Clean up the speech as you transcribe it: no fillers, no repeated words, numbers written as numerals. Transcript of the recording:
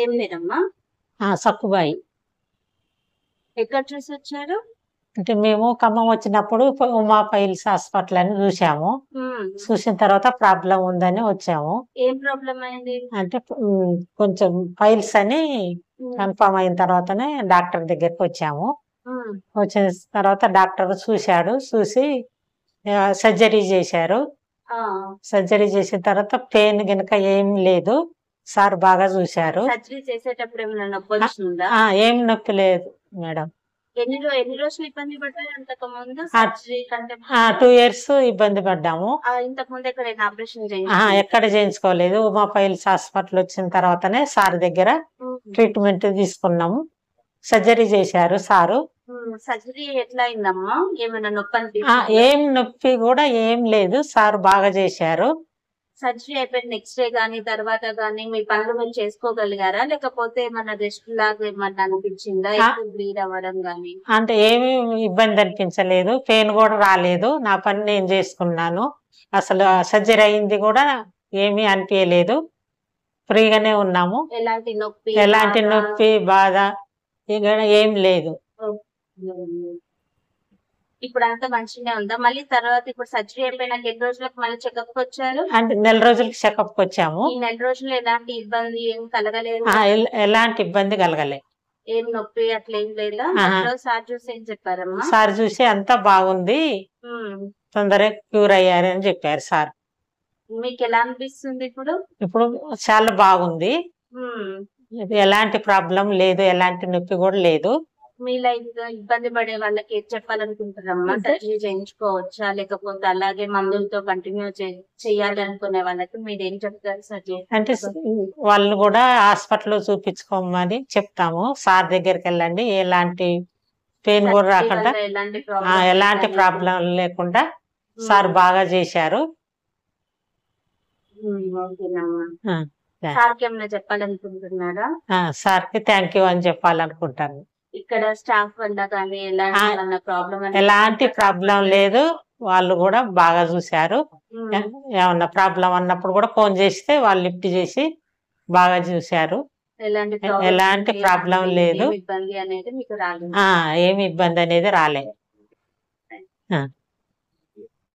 ఏం పేరమ్మా? సక్కుబాయి. ఎక్కడ చూసి వచ్చారు? అంటే మేము ఖమ్మం వచ్చినప్పుడు ఉమా పైల్స్ హాస్పిటల్ అని చూసాము. చూసిన తర్వాత ప్రాబ్లం ఉందని వచ్చాము. ఏం ప్రాబ్లం అయింది? అంటే కొంచెం పైల్స్ అని కన్ఫర్మ్ అయిన తర్వాతనే డాక్టర్ దగ్గరికి వచ్చాము. వచ్చిన తర్వాత డాక్టర్ చూశాడు. చూసి సర్జరీ చేశారు. సర్జరీ చేసిన తర్వాత పెయిన్ గనక ఏం లేదు. సార్ బాగా చూశారు. సర్జరీ చేసేటప్పుడు ఏమైనా నొప్పి వచ్చిందా? ఏం నొప్పి లేదు మేడం. ఎన్ని రోజులు ఇబ్బంది పడ్డారు అంతకు ముందు? 2 years ఇబ్బంది పడ్డాము. ఇంతకు ముందు ఎక్కడైనా ఆపరేషన్ ఎక్కడ చేయించుకోలేదు. ఉమా పైల్స్ హాస్పిటల్ వచ్చిన తర్వాతనే సార్ దగ్గర ట్రీట్మెంట్ తీసుకున్నాము. సర్జరీ చేశారు సారు. సర్జరీ ఎట్లా అయిందమ్మా? ఏమైనా నొప్పి? ఏం నొప్పి కూడా ఏం లేదు. సార్ బాగా చేశారు. సర్జరీ అయిపోయిన నెక్స్ట్ డే గానీ తర్వాత గానీ మీ పనులు మీరు చేసుకోగలిగారా, లేకపోతే ఏమన్నా రెస్ట్ లాగా ఏమన్నా అనిపించిందా? బ్లీడ్ అవ్వడం గానీ అంటే ఏమీ ఇబ్బంది అనిపించలేదు. పెయిన్ కూడా రాలేదు. నా పని నేను చేసుకున్నాను. అసలు సర్జరీ అయింది కూడా ఏమీ అనిపించలేదు. ఫ్రీగానే ఉన్నాము. ఎలాంటి నొప్పి బాధ ఏం లేదు. ఇప్పుడు అంతా మంచిగా ఉందా? మళ్ళీ తర్వాత ఇప్పుడు సర్జరీ అయిపోయినాక ఎన్ని రోజులకు మళ్ళీ చెకప్ వచ్చారు? అంటే 4 నెలల రోజులకి చెకప్ వచ్చాము. ఈ 4 నెలల రోజులు ఎలాంటి ఇబ్బంది ఏం కలగలేదు? ఎలాంటి ఇబ్బంది కలగలేదు. ఏం నొప్పి అట్లా ఏం లేదా? సార్ చూసి ఏం చెప్పారమ్మా? సార్ చూసి అంతా బాగుంది, తొందరగా క్యూర్ అయ్యారని చెప్పారు సార్. మీకు ఎలా అనిపిస్తుంది ఇప్పుడు? ఇప్పుడు చాలా బాగుంది. ఎలాంటి ప్రాబ్లం లేదు. ఎలాంటి నొప్పి కూడా లేదు. మీ లైఫ్ ఇబ్బంది పడే వాళ్ళకి ఏం చెప్పాలనుకుంటారమ్మా? సర్జరీ చేయించుకోవచ్చా, లేకపోతే అలాగే మందులతో కంటిన్యూ చేయాలనుకునే వాళ్ళకి మీరు ఏం చెప్తారు? సర్జరీ అంటే వాళ్ళు కూడా హాస్పిటల్లో చూపించుకోమని చెప్తాము. సార్ దగ్గరికి వెళ్ళండి, ఎలాంటి పెయిన్ కూడా రాకుండా, ఎలాంటి ప్రాబ్లం లేకుండా సార్ బాగా చేశారు. సార్కి ఏమైనా చెప్పాలనుకుంటున్నారా? సార్కి థ్యాంక్ యూ అని చెప్పాలనుకుంటాను. ఇక్కడ స్టాఫ్ వల్ల కానీ ఎలాంటి ప్రాబ్లం లేదు. వాళ్ళు కూడా బాగా చూశారు. ఏమన్నా ప్రాబ్లం అన్నప్పుడు కూడా ఫోన్ చేస్తే వాళ్ళు లిఫ్ట్ చేసి బాగా చూశారు. ఎలాంటి ప్రాబ్లం లేదు. ఇబ్బంది అనేది మీకు రాలేదు. ఏమి ఇబ్బంది అనేది రాలేదు.